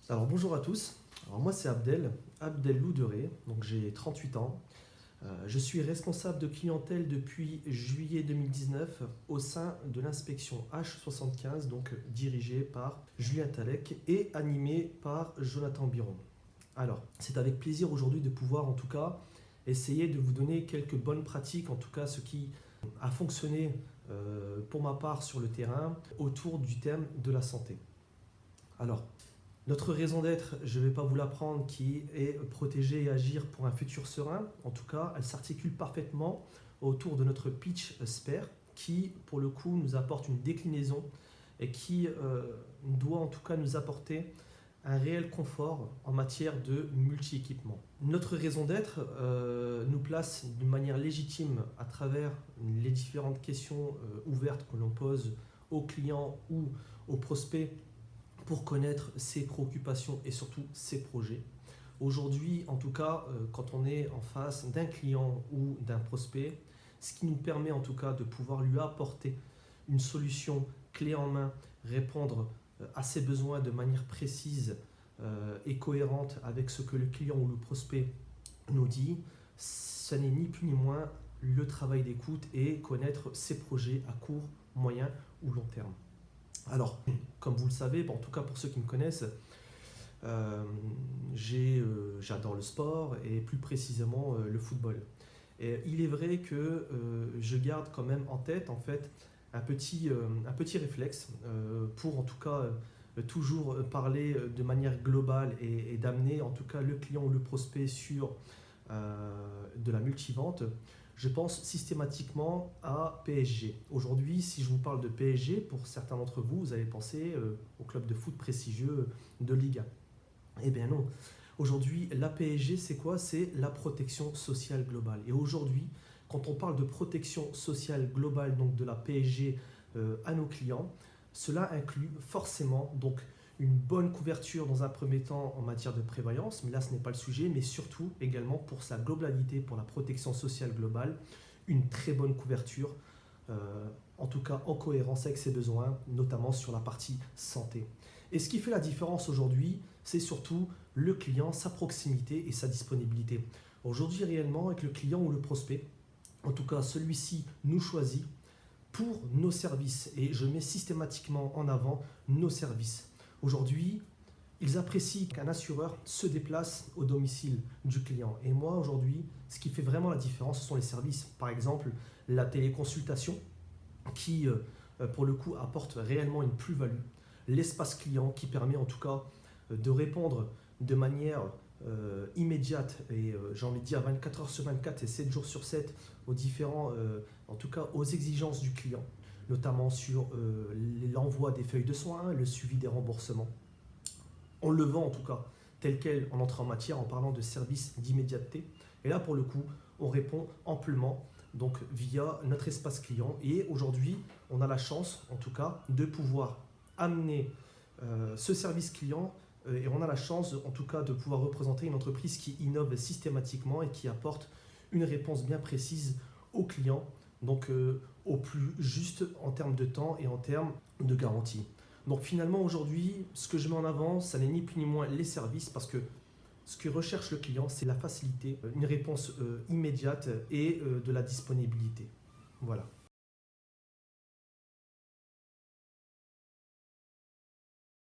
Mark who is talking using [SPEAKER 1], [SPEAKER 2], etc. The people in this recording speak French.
[SPEAKER 1] Alors bonjour à tous, alors moi c'est Abdel Louderé, donc j'ai 38 ans. Je suis responsable de clientèle depuis juillet 2019 au sein de l'inspection H75, donc dirigée par Julien Talec et animée par Jonathan Biron. Alors, c'est avec plaisir aujourd'hui de pouvoir en tout cas essayer de vous donner quelques bonnes pratiques, en tout cas ce qui a fonctionné pour ma part sur le terrain autour du thème de la santé. Alors, notre raison d'être, je ne vais pas vous l'apprendre, qui est protéger et agir pour un futur serein. En tout cas, elle s'articule parfaitement autour de notre pitch SPARE, qui, pour le coup, nous apporte une déclinaison et qui doit en tout cas nous apporter un réel confort en matière de multi-équipement. Notre raison d'être nous place d'une manière légitime à travers les différentes questions ouvertes que l'on pose aux clients ou aux prospects pour connaître ses préoccupations et surtout ses projets. Aujourd'hui, en tout cas, quand on est en face d'un client ou d'un prospect, ce qui nous permet en tout cas de pouvoir lui apporter une solution clé en main, répondre à ses besoins de manière précise et cohérente avec ce que le client ou le prospect nous dit, ce n'est ni plus ni moins le travail d'écoute et connaître ses projets à court, moyen ou long terme. Alors, comme vous le savez, en tout cas pour ceux qui me connaissent, j'adore le sport et plus précisément le football. Et il est vrai que je garde quand même en tête en fait un petit réflexe pour en tout cas toujours parler de manière globale et d'amener en tout cas le client ou le prospect sur de la multivente. Je pense systématiquement à PSG. Aujourd'hui, si je vous parle de PSG, pour certains d'entre vous, vous allez penser au club de foot prestigieux de Ligue 1. Eh bien non. Aujourd'hui, la PSG, c'est quoi? C'est la protection sociale globale. Et aujourd'hui, quand on parle de protection sociale globale, donc de la PSG à nos clients, cela inclut forcément donc une bonne couverture dans un premier temps en matière de prévoyance, mais là ce n'est pas le sujet, mais surtout également pour sa globalité, pour la protection sociale globale, une très bonne couverture, en tout cas en cohérence avec ses besoins, notamment sur la partie santé. Et ce qui fait la différence aujourd'hui, c'est surtout le client, sa proximité et sa disponibilité. Aujourd'hui réellement avec le client ou le prospect, en tout cas celui-ci nous choisit pour nos services et je mets systématiquement en avant nos services. Aujourd'hui, ils apprécient qu'un assureur se déplace au domicile du client. Et moi, aujourd'hui, ce qui fait vraiment la différence, ce sont les services. Par exemple, la téléconsultation qui, pour le coup, apporte réellement une plus-value. L'espace client qui permet en tout cas de répondre de manière immédiate et j'ai envie de dire 24 heures sur 24 et 7 jours sur 7 aux différents, en tout cas aux exigences du client, notamment sur l'envoi des feuilles de soins, le suivi des remboursements. On le vend en tout cas tel quel en entrant en matière en parlant de services d'immédiateté. Et là pour le coup, on répond amplement donc via notre espace client. Et aujourd'hui, on a la chance en tout cas de pouvoir amener ce service client et on a la chance en tout cas de pouvoir représenter une entreprise qui innove systématiquement et qui apporte une réponse bien précise aux clients, donc au plus juste en termes de temps et en termes de garantie. Donc finalement aujourd'hui, ce que je mets en avant, ça n'est ni plus ni moins les services parce que ce que recherche le client, c'est la facilité, une réponse immédiate et de la disponibilité. Voilà.